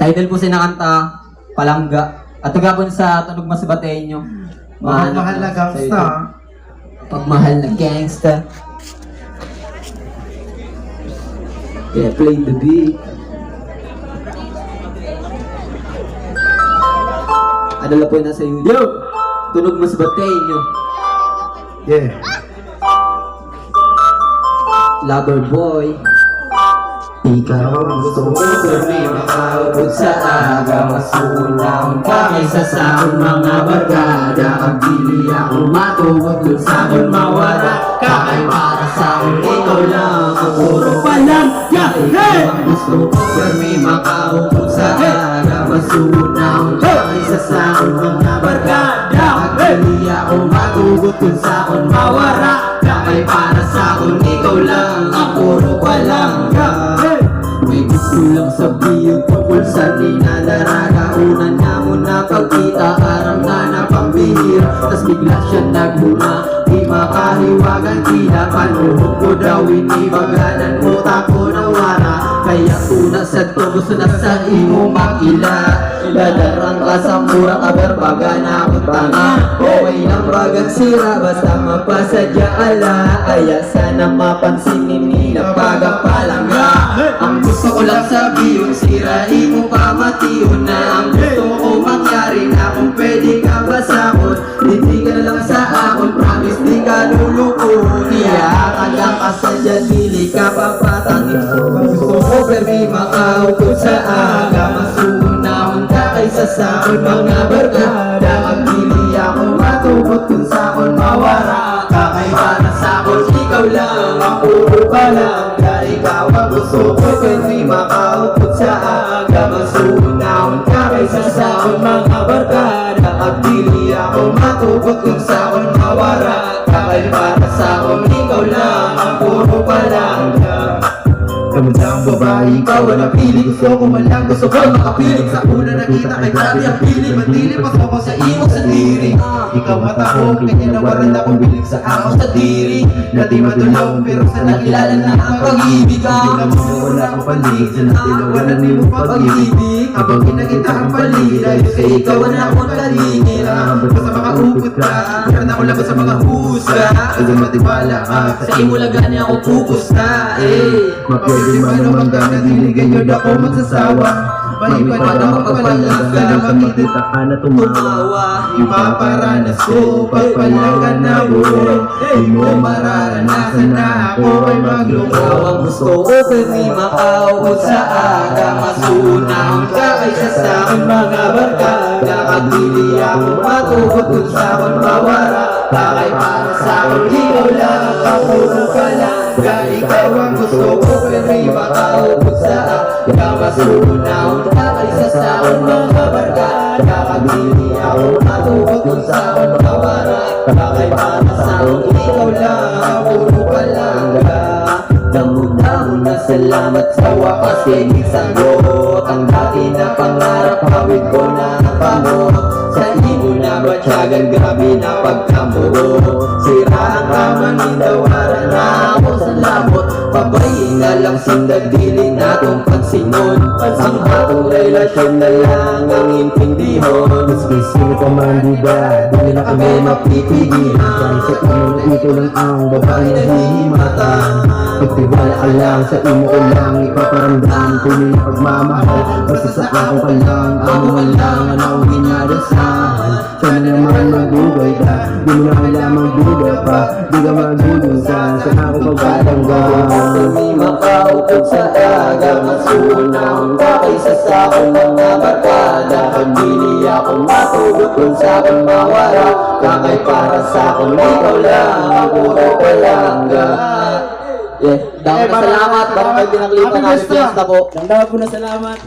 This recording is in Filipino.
Title po sinakanta, Palangga. At tagapon sa Tunog Mas Bateño. Mahal na gangsta. Pagmahal na gangsta. Yeah, play the beat. Ano lang po yung nasa iyo? Yo! Tunog Mas Bateño. Yeah. Lover boy. Ikaw ang gusto ko, pero di makaubod sa aga. Mas unahon ka kaysa sa akong mga barkada. Ang pili ako matugod dun sa akong mawala. Kakay para sa akong ikaw lang. Ang puro palangga. Ikaw ang gusto ko, pero di makaubod sa aga. Mas unahon ka kaysa sa akong mga barkada. Ang pili ako matugod dun sa akong mawala. Kakay para sa akong ikaw lang. Ang puro palangga. May gusto lang sabihin tungkol sa dinadaraga. Una na muna pagkita, aram na pambihira. Tas bigla siya nagbuna, di makahiwagan. Tila panuhog ko daw, inibaganan mo tako na wara. Kaya una sa to, gusto na sa imo makila. Dadarang ka sa murang aberbaga na akong tanga. Okay lang ragang sira, basta mapasadya ala. Aya sana mapansinin nila pagapalangga. Ang gusto ko lang sabihin, sirain mo pa matiyon na. Ang gusto ko mangyari na kung pwede ka ba sakot. Hindi ka na lang sa akon, promise di ka lulukuhon. Iyakan lang ka sa dyan, dili ka papatangin. Gusto ko pero di makaukot sa aga. Masunahon ka kaysa sa akon mga barkada. Magpili ako matubot kung sa akon mawara. Kakay para sa akon, ikaw lang ang puro palangga. Ikaw ang gusto ko, pwede makaupot sa aga. Masunahon ka kaysa sa akong mga barkada. Pagpili ako matubot kung sa akong mawara. Kakay para sa akong ikaw lang ang puro palangga. Kamandang babae, ikaw ang napili. Gusto ko man lang, gusto ko makapiling. Sa una nakita kay dati ang pili. Matili, pasok ko sa imog sa diri. Ikaw matahong, kanya nawaran akong bilig sa ako sa diri. Na di matulong, pero sa nakilala na ang pag-ibig. Hindi mo wala akong palig. Sa natilawanan ni mo pag-ibig. Habang kinakita ang palig, dahil sa ikaw ang akong talingin. Basta makaupot ka, meron ako laban sa mga husga. Kasi matibala ka, sa imo lagani ako pupusta. Mapwede man naman ka, nadiligay yun ako magsasawa. Mahipad ako pagpalangga, makikita ka na tumawa. Ipaparanas ko, pagpalangga na buo. Di mo mararanasan na ako ay maglungkaw. Ang gusto ko pwede makaubod sa aga. Masunahon ka kaysa sa akin mga barkada. Pagpili ako matubot kung sa akong mawara. Kakay para sa akin, ikaw lang ang puro palangga. Ikaw ang gusto ko, pwede makaubod sa aga. Masunahon ka kaysa sa akin mga barkada. Pagpili ako matubot kung sa akong mawara. Kakay para sa akin, ikaw lang ang puro palangga. Damo-damo na salamat sa wakas, higit sagot. Ang dati na pangarap, hawid ko na napamot. Sa imo na batyagan, grabe na pagkamuro. Sira ang kamanindawara na ako sa labot. Pabayin na lang sindagdili na itong pansinon. Ang atong relasyon na lang ang impindihon. Maski sino pa man diba, di na kami mapipigilan. Dahil sa imo na ito lang ang babae na hihimatan. Pagtiwala ka lang, sa imo ko lang ipaparamdam. Tuloy na pagmamahal, basta sa ako ka lang. Ako ka lang ang akong ginadasahan. Sana naman magdugay ka, di mo na kailangan magduda pa. Di ka magdudusa, sa ako pagpalangga. Hindi makaupod sa aga. Masunahon ka kaysa sa akin mga barkada. Pagpili ako matubot kung sa akin mawara. Kakay para sa akin, ikaw lang ang puro palangga. Yeah, dami na salamat. Baka may binaklipan namin fiesta po. Dami po na salamat.